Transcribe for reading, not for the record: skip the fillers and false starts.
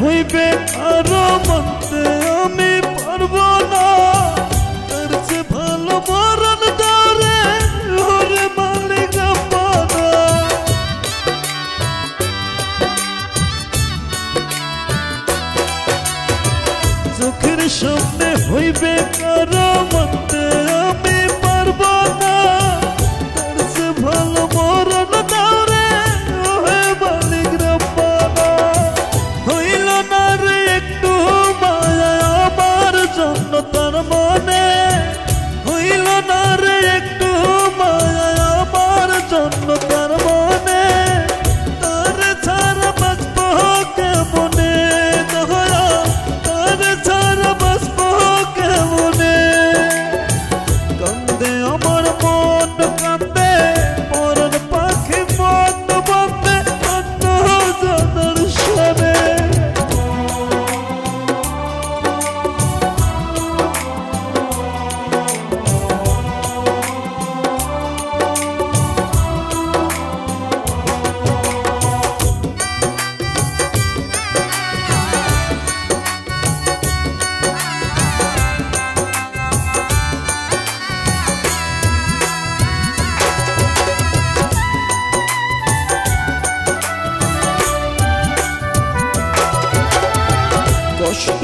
হইবে আরো মানতে আমি পারবো না। তার চেয়ে ভালো মরণ ধরে ওরে মালিক আপনা। চোখের সামনে হইবে কারো মানতে আমি পারবো না। তার চেয়ে ভালো মরণ ধরে ওহে মালিক আপনা। হইল না রে একটু মায়া আমার জন্য তার মনে, হইল না রে একটু মায়া আমার জন্য তার মনে। তার ছাড়া বাঁচব কেমনে দয়া, তার ছাড়া বাঁচব কেমনে। কান্দে আমার মন কান্দে মরণ পাখি মন বন্দে অন্য জনের সনে। কষ্ট